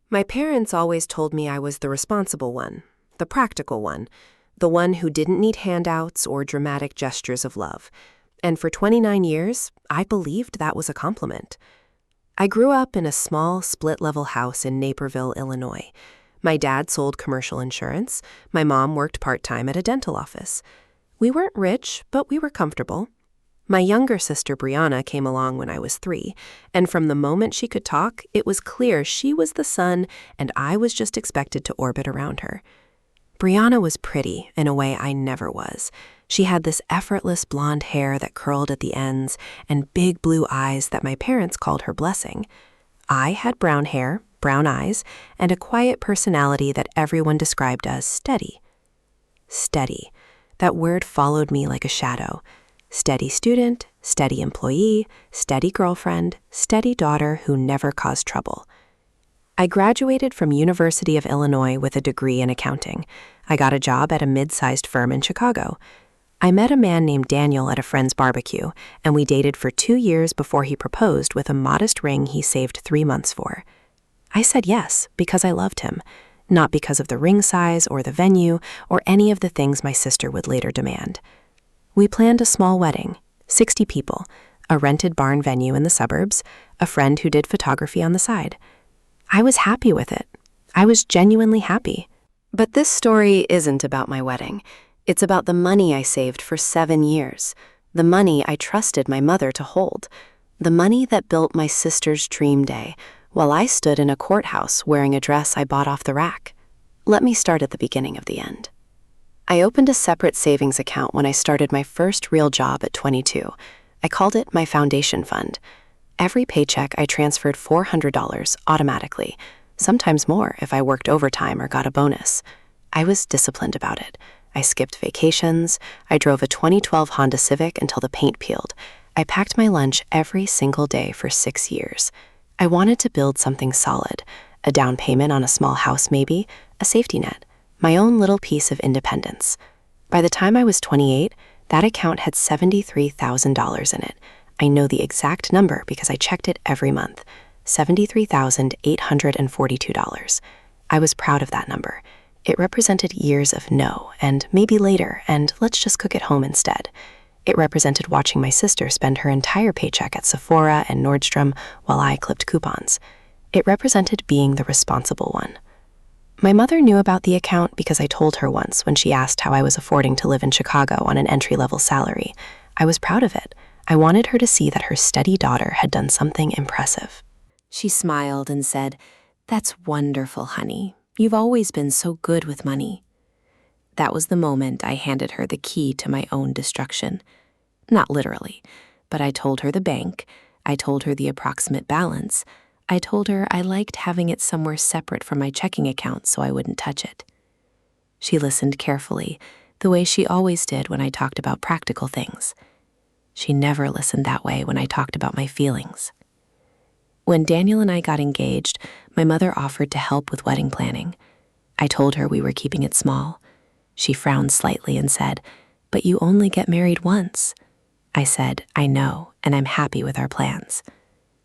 My parents always told me I was the responsible one, the practical one, the one who didn't need handouts or dramatic gestures of love. And for 29 years, I believed that was a compliment. I grew up in a small, split-level house in Naperville, Illinois. My dad sold commercial insurance. My mom worked part-time at a dental office. We weren't rich, but we were comfortable. My younger sister, Brianna, came along when I was 3, and from the moment she could talk, it was clear she was the sun and I was just expected to orbit around her. Brianna was pretty in a way I never was. She had this effortless blonde hair that curled at the ends and big blue eyes that my parents called her blessing. I had brown hair, brown eyes, and a quiet personality that everyone described as steady. Steady. That word followed me like a shadow. Steady student, steady employee, steady girlfriend, steady daughter who never caused trouble. I graduated from University of Illinois with a degree in accounting. I got a job at a mid-sized firm in Chicago. I met a man named Daniel at a friend's barbecue, and we dated for 2 years before he proposed with a modest ring he saved 3 months for. I said yes because I loved him, not because of the ring size or the venue or any of the things my sister would later demand. We planned a small wedding, 60 people, a rented barn venue in the suburbs, a friend who did photography on the side. I was happy with it. I was genuinely happy. But this story isn't about my wedding. It's about the money I saved for 7 years, the money I trusted my mother to hold, the money that built my sister's dream day while I stood in a courthouse wearing a dress I bought off the rack. Let me start at the beginning of the end. I opened a separate savings account when I started my first real job at 22. I called it my foundation fund. Every paycheck I transferred $400 automatically, sometimes more if I worked overtime or got a bonus. I was disciplined about it. I skipped vacations. I drove a 2012 Honda Civic until the paint peeled. I packed my lunch every single day for 6 years. I wanted to build something solid, a down payment on a small house maybe, a safety net. My own little piece of independence. By the time I was 28, that account had $73,000 in it. I know the exact number because I checked it every month. $73,842. I was proud of that number. It represented years of no, and maybe later, and let's just cook at home instead. It represented watching my sister spend her entire paycheck at Sephora and Nordstrom while I clipped coupons. It represented being the responsible one. My mother knew about the account because I told her once when she asked how I was affording to live in Chicago on an entry-level salary. I was proud of it. I wanted her to see that her steady daughter had done something impressive. She smiled and said, "That's wonderful, honey. You've always been so good with money." That was the moment I handed her the key to my own destruction. Not literally, but I told her the bank. I told her the approximate balance. I told her I liked having it somewhere separate from my checking account so I wouldn't touch it. She listened carefully, the way she always did when I talked about practical things. She never listened that way when I talked about my feelings. When Daniel and I got engaged, my mother offered to help with wedding planning. I told her we were keeping it small. She frowned slightly and said, "But you only get married once." I said, "I know, and I'm happy with our plans."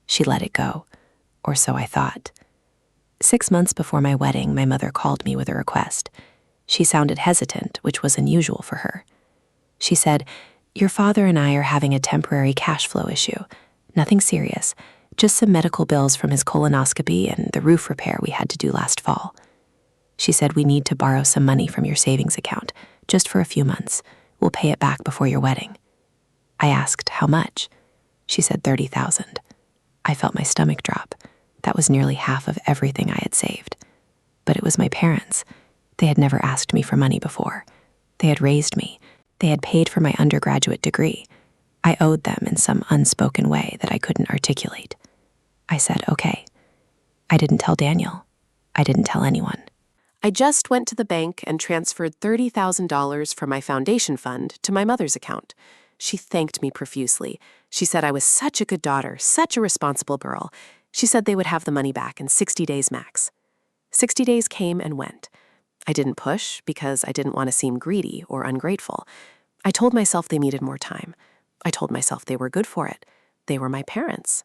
She let it go. Or so I thought. 6 months before my wedding, my mother called me with a request. She sounded hesitant, which was unusual for her. She said, "Your father and I are having a temporary cash flow issue. Nothing serious, just some medical bills from his colonoscopy and the roof repair we had to do last fall." She said, "We need to borrow some money from your savings account, just for a few months. We'll pay it back before your wedding." I asked, "How much?" She said, $30,000. I felt my stomach drop. That was nearly half of everything I had saved. But it was my parents. They had never asked me for money before. They had raised me. They had paid for my undergraduate degree. I owed them in some unspoken way that I couldn't articulate. I said, "Okay." I didn't tell Daniel. I didn't tell anyone. I just went to the bank and transferred $30,000 from my foundation fund to my mother's account. She thanked me profusely. She said I was such a good daughter, such a responsible girl. She said they would have the money back in 60 days max. 60 days came and went. I didn't push because I didn't want to seem greedy or ungrateful. I told myself they needed more time. I told myself they were good for it. They were my parents.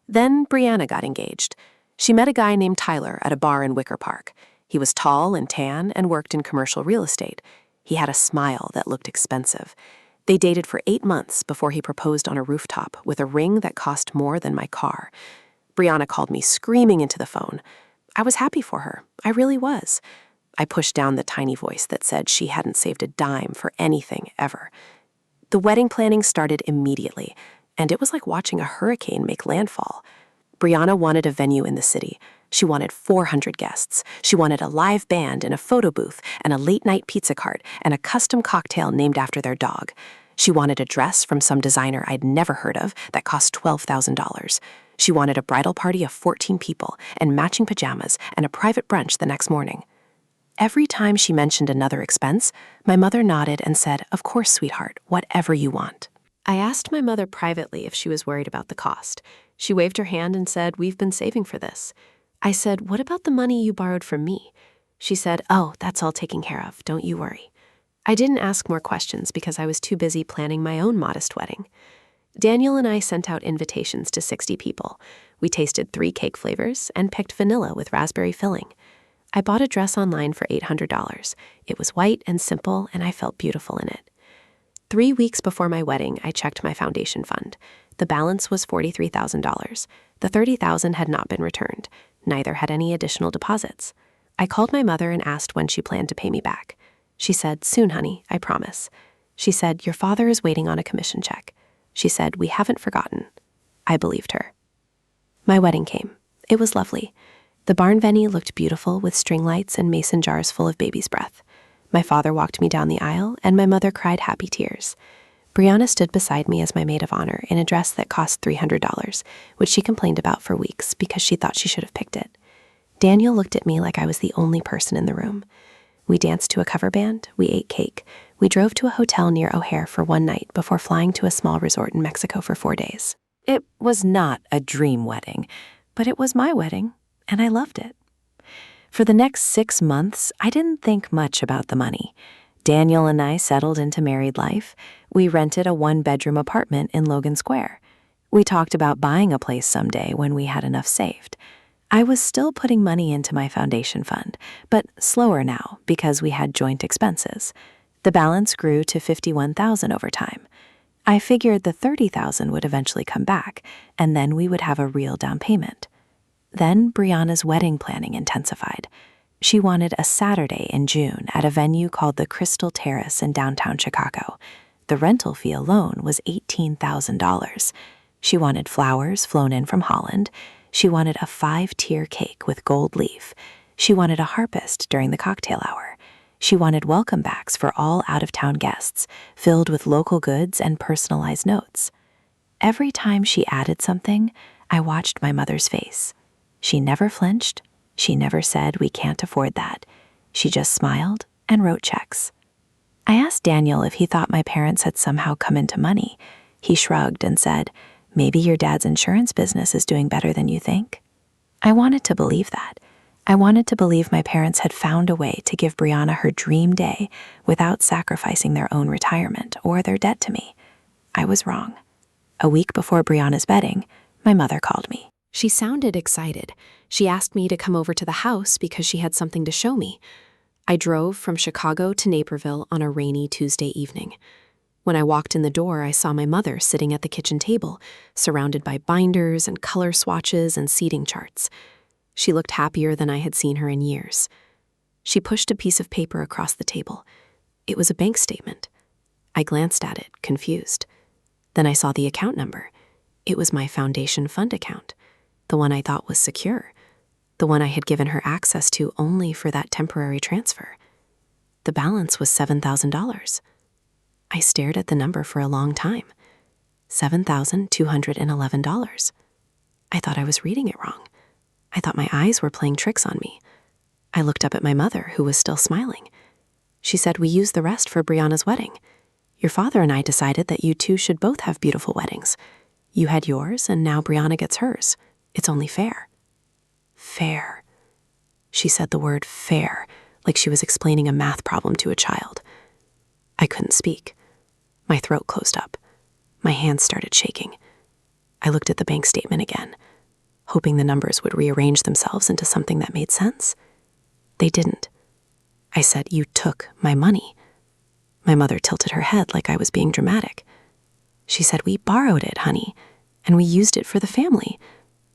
Then Brianna got engaged. She met a guy named Tyler at a bar in Wicker Park. He was tall and tan and worked in commercial real estate. He had a smile that looked expensive. They dated for 8 months before he proposed on a rooftop with a ring that cost more than my car. Brianna called me screaming into the phone. I was happy for her. I really was. I pushed down the tiny voice that said she hadn't saved a dime for anything ever. The wedding planning started immediately, and it was like watching a hurricane make landfall. Brianna wanted a venue in the city. She wanted 400 guests. She wanted a live band and a photo booth and a late-night pizza cart and a custom cocktail named after their dog. She wanted a dress from some designer I'd never heard of that cost $12,000. She wanted a bridal party of 14 people and matching pajamas and a private brunch the next morning. Every time she mentioned another expense, my mother nodded and said, "Of course, sweetheart, whatever you want." I asked my mother privately if she was worried about the cost. She waved her hand and said, "We've been saving for this." I said, "What about the money you borrowed from me?" She said, "Oh, that's all taken care of. Don't you worry." I didn't ask more questions because I was too busy planning my own modest wedding. Daniel and I sent out invitations to 60 people. We tasted 3 cake flavors and picked vanilla with raspberry filling. I bought a dress online for $800. It was white and simple, and I felt beautiful in it. 3 weeks before my wedding, I checked my foundation fund. The balance was $43,000. The $30,000 had not been returned. Neither had any additional deposits. I called my mother and asked when she planned to pay me back. She said, "Soon, honey, I promise." She said, "Your father is waiting on a commission check." She said, "We haven't forgotten." I believed her. My wedding came. It was lovely. The barn venue looked beautiful with string lights and mason jars full of baby's breath. My father walked me down the aisle, and my mother cried happy tears. Brianna stood beside me as my maid of honor in a dress that cost $300, which she complained about for weeks because she thought she should have picked it. Daniel looked at me like I was the only person in the room. We danced to a cover band, we ate cake, we drove to a hotel near O'Hare for one night before flying to a small resort in Mexico for 4 days. It was not a dream wedding, but it was my wedding, and I loved it. For the next 6 months, I didn't think much about the money. Daniel and I settled into married life. We rented a 1-bedroom apartment in Logan Square. We talked about buying a place someday when we had enough saved. I was still putting money into my foundation fund, but slower now because we had joint expenses. The balance grew to $51,000 over time. I figured the $30,000 would eventually come back, and then we would have a real down payment. Then Brianna's wedding planning intensified. She wanted a Saturday in June at a venue called the Crystal Terrace in downtown Chicago. The rental fee alone was $18,000. She wanted flowers flown in from Holland. She wanted a 5-tier cake with gold leaf. She wanted a harpist during the cocktail hour. She wanted welcome backs for all out-of-town guests, filled with local goods and personalized notes. Every time she added something, I watched my mother's face. She never flinched. She never said, "We can't afford that." She just smiled and wrote checks. I asked Daniel if he thought my parents had somehow come into money. He shrugged and said, "Maybe your dad's insurance business is doing better than you think." I wanted to believe that. I wanted to believe my parents had found a way to give Brianna her dream day without sacrificing their own retirement or their debt to me. I was wrong. A week before Brianna's wedding, my mother called me. She sounded excited. She asked me to come over to the house because she had something to show me. I drove from Chicago to Naperville on a rainy Tuesday evening. When I walked in the door, I saw my mother sitting at the kitchen table, surrounded by binders and color swatches and seating charts. She looked happier than I had seen her in years. She pushed a piece of paper across the table. It was a bank statement. I glanced at it, confused. Then I saw the account number. It was my foundation fund account, the one I thought was secure, the one I had given her access to only for that temporary transfer. The balance was $7,000. I stared at the number for a long time. $7,211. I thought I was reading it wrong. I thought my eyes were playing tricks on me. I looked up at my mother, who was still smiling. She said, "We used the rest for Brianna's wedding. Your father and I decided that you two should both have beautiful weddings. You had yours, and now Brianna gets hers. It's only fair." Fair. She said the word fair, like she was explaining a math problem to a child. I couldn't speak. My throat closed up. My hands started shaking. I looked at the bank statement again. hoping the numbers would rearrange themselves into something that made sense. They didn't. I said, "You took my money." My mother tilted her head like I was being dramatic. She said, "We borrowed it, honey, and we used it for the family.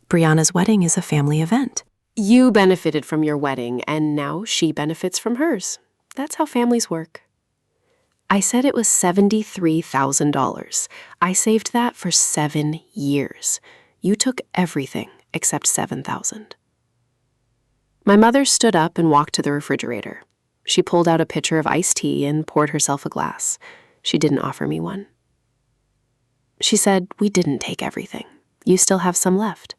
Brianna's wedding is a family event." You benefited from your wedding, and now she benefits from hers. That's how families work. I said it was $73,000. I saved that for 7 years. You took everything except $7,000. My mother stood up and walked to the refrigerator. She pulled out a pitcher of iced tea and poured herself a glass. She didn't offer me one. She said, "We didn't take everything. You still have some left.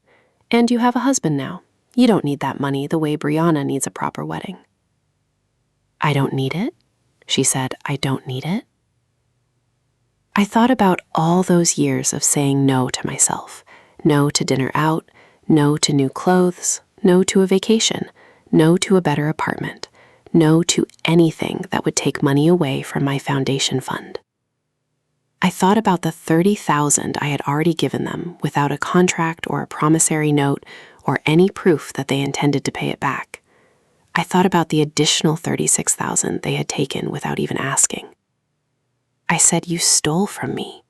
And you have a husband now. You don't need that money the way Brianna needs a proper wedding." "I don't need it?" She said, "I don't need it?" I thought about all those years of saying no to myself. No to dinner out, no to new clothes, no to a vacation, no to a better apartment, no to anything that would take money away from my foundation fund. I thought about the $30,000 I had already given them without a contract or a promissory note or any proof that they intended to pay it back. I thought about the additional $36,000 they had taken without even asking. I said, "You stole from me."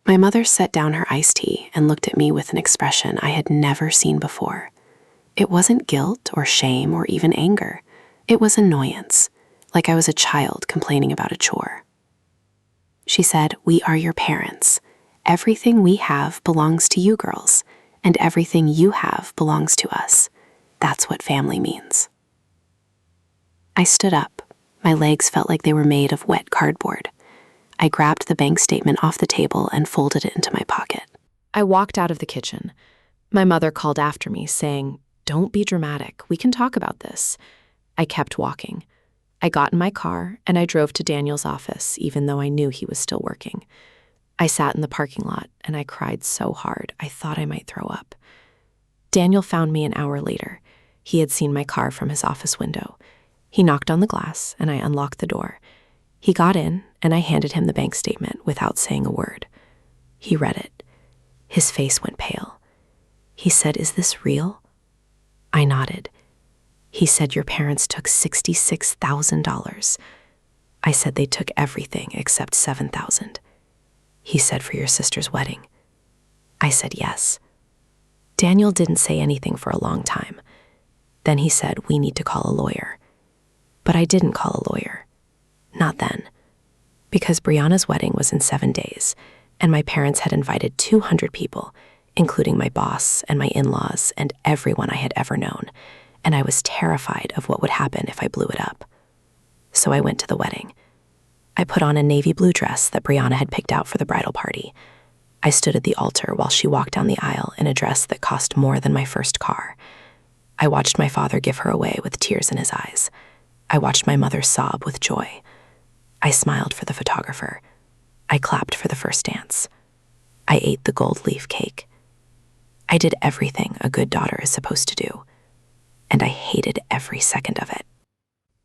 My mother set down her iced tea and looked at me with an expression I had never seen before. It wasn't guilt or shame or even anger. It was annoyance, like I was a child complaining about a chore. She said, "We are your parents. Everything we have belongs to you girls, and everything you have belongs to us. That's what family means." I stood up. My legs felt like they were made of wet cardboard. I grabbed the bank statement off the table and folded it into my pocket. I walked out of the kitchen. My mother called after me, saying, "Don't be dramatic. We can talk about this." I kept walking. I got in my car and I drove to Daniel's office, even though I knew he was still working. I sat in the parking lot and I cried so hard I thought I might throw up. Daniel found me an hour later. He had seen my car from his office window. He knocked on the glass and I unlocked the door. He got in and I handed him the bank statement without saying a word. He read it. His face went pale. He said, "Is this real?" I nodded. He said, "Your parents took $66,000. I said they took everything except $7,000. He said, "For your sister's wedding." I said yes. Daniel didn't say anything for a long time. Then he said, "We need to call a lawyer." But I didn't call a lawyer. Not then. Because Brianna's wedding was in 7 days, and my parents had invited 200 people, including my boss and my in-laws and everyone I had ever known, and I was terrified of what would happen if I blew it up. So I went to the wedding. I put on a navy blue dress that Brianna had picked out for the bridal party. I stood at the altar while she walked down the aisle in a dress that cost more than my first car. I watched my father give her away with tears in his eyes. I watched my mother sob with joy. I smiled for the photographer. I clapped for the first dance. I ate the gold leaf cake. I did everything a good daughter is supposed to do, and I hated every second of it.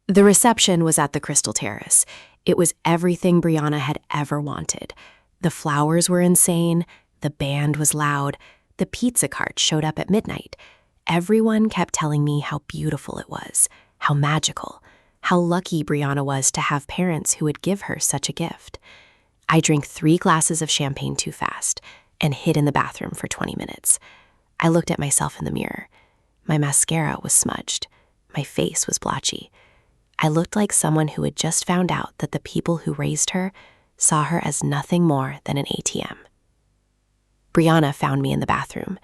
The reception was at the Crystal Terrace. It was everything Brianna had ever wanted. The flowers were insane, the band was loud, the pizza cart showed up at midnight. Everyone kept telling me how beautiful it was, how magical, how lucky Brianna was to have parents who would give her such a gift. I drank 3 glasses of champagne too fast and hid in the bathroom for 20 minutes. I looked at myself in the mirror. My mascara was smudged. My face was blotchy. I looked like someone who had just found out that the people who raised her saw her as nothing more than an ATM. Brianna found me in the bathroom.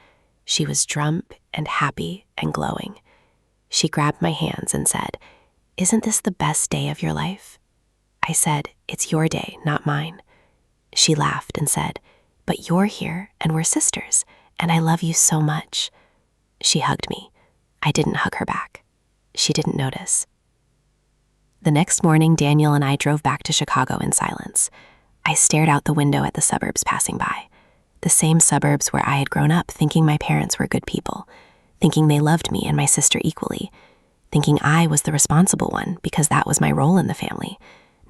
She was drunk and happy and glowing. She grabbed my hands and said, "Isn't this the best day of your life?" I said, "It's your day, not mine." She laughed and said, "But you're here and we're sisters, and I love you so much." She hugged me. I didn't hug her back. She didn't notice. The next morning, Daniel and I drove back to Chicago in silence. I stared out the window at the suburbs passing by, the same suburbs where I had grown up thinking my parents were good people, thinking they loved me and my sister equally, thinking I was the responsible one because that was my role in the family,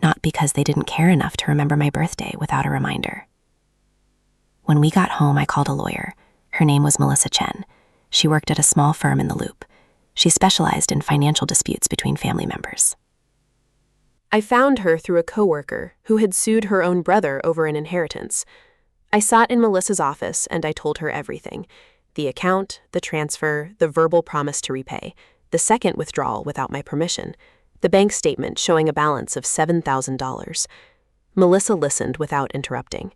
not because they didn't care enough to remember my birthday without a reminder. When we got home, I called a lawyer. Her name was Melissa Chen. She worked at a small firm in the Loop. She specialized in financial disputes between family members. I found her through a coworker who had sued her own brother over an inheritance. I sat in Melissa's office and I told her everything: the account, the transfer, the verbal promise to repay, the second withdrawal without my permission, the bank statement showing a balance of $7,000. Melissa listened without interrupting.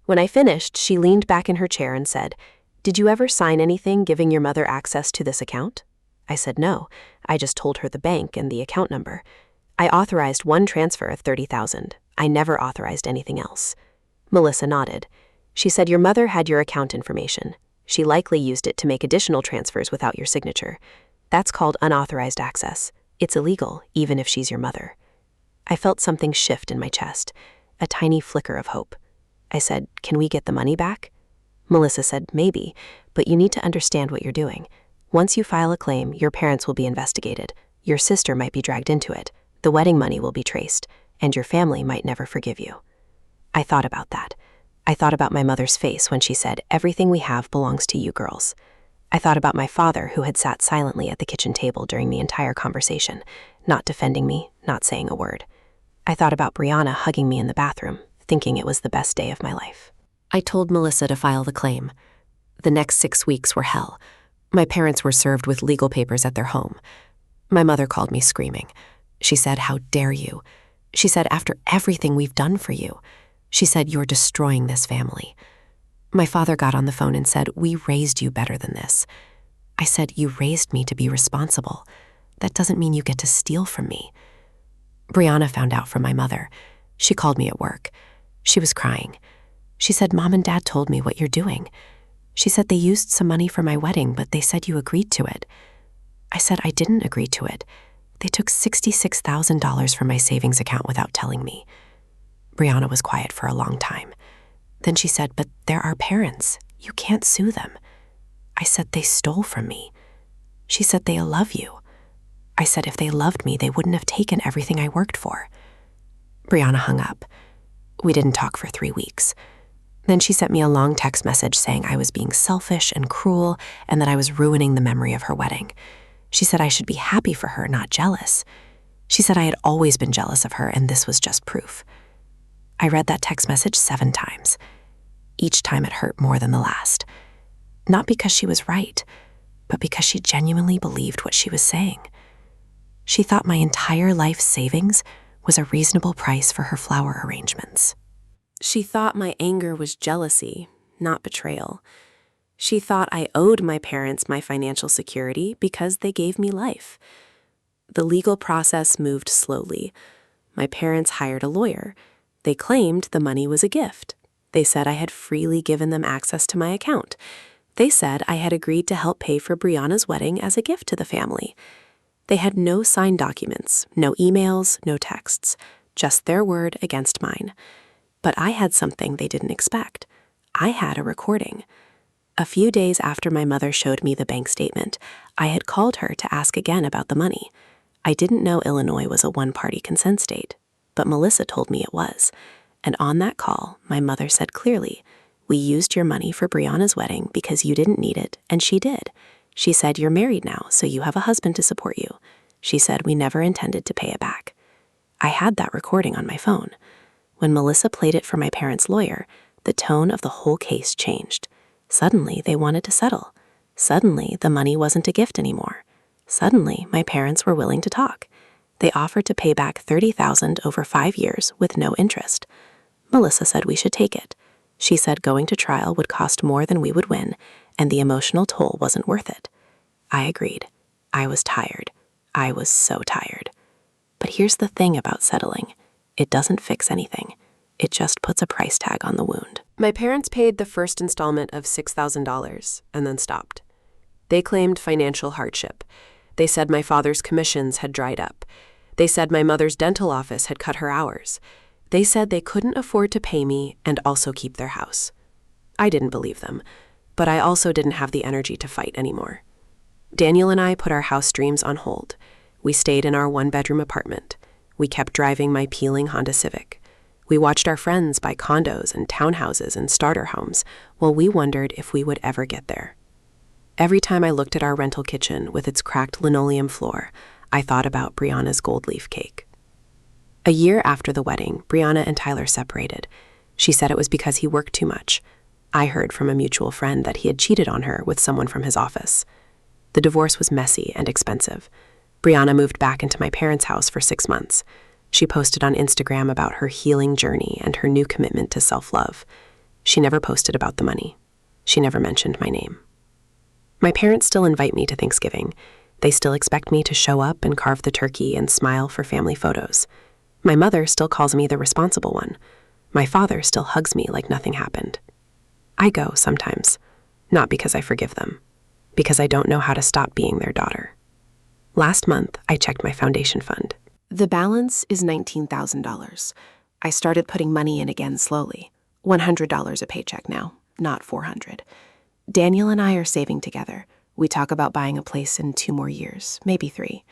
When I finished, she leaned back in her chair and said, "Did you ever sign anything giving your mother access to this account?" I said no. I just told her the bank and the account number. I authorized one transfer of $30,000. I never authorized anything else. Melissa nodded. She said your mother had your account information. She likely used it to make additional transfers without your signature. That's called unauthorized access. It's illegal, even if she's your mother. I felt something shift in my chest, a tiny flicker of hope. I said, "Can we get the money back?" Melissa said, "Maybe, but you need to understand what you're doing. Once you file a claim, your parents will be investigated. Your sister might be dragged into it. The wedding money will be traced, and your family might never forgive you." I thought about that. I thought about my mother's face when she said, "Everything we have belongs to you girls." I thought about my father, who had sat silently at the kitchen table during the entire conversation, not defending me, not saying a word. I thought about Brianna hugging me in the bathroom, thinking it was the best day of my life. I told Melissa to file the claim. The next 6 weeks were hell. My parents were served with legal papers at their home. My mother called me screaming. She said, "How dare you?" She said, "After everything we've done for you." She said, "You're destroying this family." My father got on the phone and said, "We raised you better than this." I said, "You raised me to be responsible. That doesn't mean you get to steal from me." Brianna found out from my mother. She called me at work. She was crying. She said, "Mom and Dad told me what you're doing." She said they used some money for my wedding, but they said you agreed to it. I said I didn't agree to it. They took $66,000 from my savings account without telling me. Brianna was quiet for a long time. Then she said, "But they're our parents. You can't sue them." I said, "They stole from me." She said, "They love you." I said, "If they loved me, they wouldn't have taken everything I worked for." Brianna hung up. We didn't talk for 3 weeks. Then she sent me a long text message saying I was being selfish and cruel and that I was ruining the memory of her wedding. She said I should be happy for her, not jealous. She said I had always been jealous of her and this was just proof. I read that text message 7 times. Each time it hurt more than the last. Not because she was right, but because she genuinely believed what she was saying. She thought my entire life savings was a reasonable price for her flower arrangements. She thought my anger was jealousy, not betrayal. She thought I owed my parents my financial security because they gave me life. The legal process moved slowly. My parents hired a lawyer. They claimed the money was a gift. They said I had freely given them access to my account. They said I had agreed to help pay for Brianna's wedding as a gift to the family. They had no signed documents, no emails, no texts, just their word against mine. But I had something they didn't expect. I had a recording. A few days after my mother showed me the bank statement, I had called her to ask again about the money. I didn't know Illinois was a one-party consent state, but Melissa told me it was. And on that call, my mother said clearly, "We used your money for Brianna's wedding because you didn't need it, and she did. She said, you're married now, so you have a husband to support you. She said we never intended to pay it back." I had that recording on my phone. When Melissa played it for my parents' lawyer, the tone of the whole case changed. Suddenly, they wanted to settle. Suddenly, the money wasn't a gift anymore. Suddenly, my parents were willing to talk. They offered to pay back $30,000 over 5 years with no interest. Melissa said we should take it. She said going to trial would cost more than we would win, and the emotional toll wasn't worth it. I agreed. I was tired. I was so tired. But here's the thing about settling. It doesn't fix anything. It just puts a price tag on the wound. My parents paid the first installment of $6,000 and then stopped. They claimed financial hardship. They said my father's commissions had dried up. They said my mother's dental office had cut her hours. They said they couldn't afford to pay me and also keep their house. I didn't believe them, but I also didn't have the energy to fight anymore. Daniel and I put our house dreams on hold. We stayed in our 1-bedroom apartment. We kept driving my peeling Honda Civic. We watched our friends buy condos and townhouses and starter homes while we wondered if we would ever get there. Every time I looked at our rental kitchen with its cracked linoleum floor, I thought about Brianna's gold leaf cake. A year after the wedding, Brianna and Tyler separated. She said it was because he worked too much. I heard from a mutual friend that he had cheated on her with someone from his office. The divorce was messy and expensive. Brianna moved back into my parents' house for 6 months. She posted on Instagram about her healing journey and her new commitment to self-love. She never posted about the money. She never mentioned my name. My parents still invite me to Thanksgiving. They still expect me to show up and carve the turkey and smile for family photos. My mother still calls me the responsible one. My father still hugs me like nothing happened. I go sometimes, not because I forgive them, because I don't know how to stop being their daughter. Last month, I checked my foundation fund. The balance is $19,000. I started putting money in again slowly. $100 a paycheck now, not $400. Daniel and I are saving together. We talk about buying a place in 2 more years, maybe 3.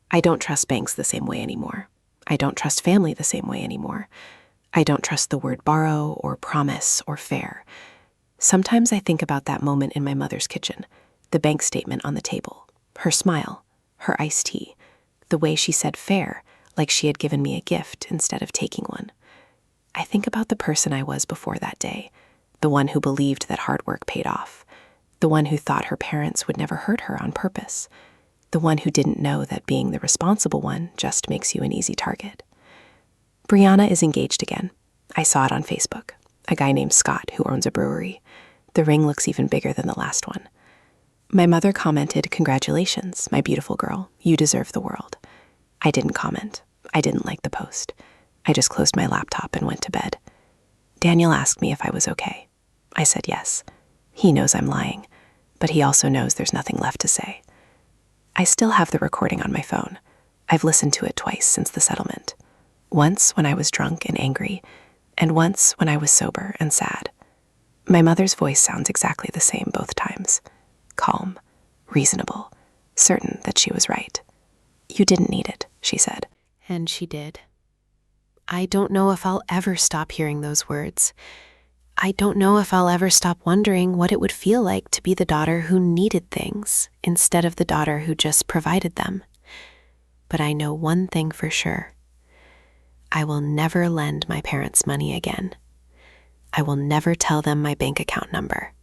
I don't trust banks the same way anymore. I don't trust family the same way anymore. I don't trust the word borrow or promise or fair. Sometimes I think about that moment in my mother's kitchen, the bank statement on the table, her smile, her iced tea, the way she said fair, like she had given me a gift instead of taking one. I think about the person I was before that day, the one who believed that hard work paid off, the one who thought her parents would never hurt her on purpose, the one who didn't know that being the responsible one just makes you an easy target. Brianna is engaged again. I saw it on Facebook. A guy named Scott who owns a brewery. The ring looks even bigger than the last one. My mother commented, "Congratulations, my beautiful girl. You deserve the world." I didn't comment. I didn't like the post. I just closed my laptop and went to bed. Daniel asked me if I was okay. I said yes. He knows I'm lying, but he also knows there's nothing left to say. I still have the recording on my phone. I've listened to it twice since the settlement. Once when I was drunk and angry, and once when I was sober and sad. My mother's voice sounds exactly the same both times. Calm, reasonable, certain that she was right. "You didn't need it," she said. And she did. I don't know if I'll ever stop hearing those words. I don't know if I'll ever stop wondering what it would feel like to be the daughter who needed things instead of the daughter who just provided them. But I know one thing for sure. I will never lend my parents money again. I will never tell them my bank account number.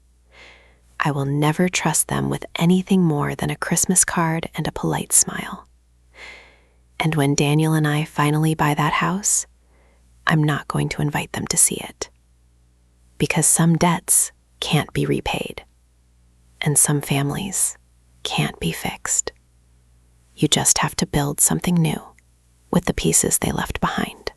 I will never trust them with anything more than a Christmas card and a polite smile. And when Daniel and I finally buy that house, I'm not going to invite them to see it. Because some debts can't be repaid, and some families can't be fixed. You just have to build something new with the pieces they left behind.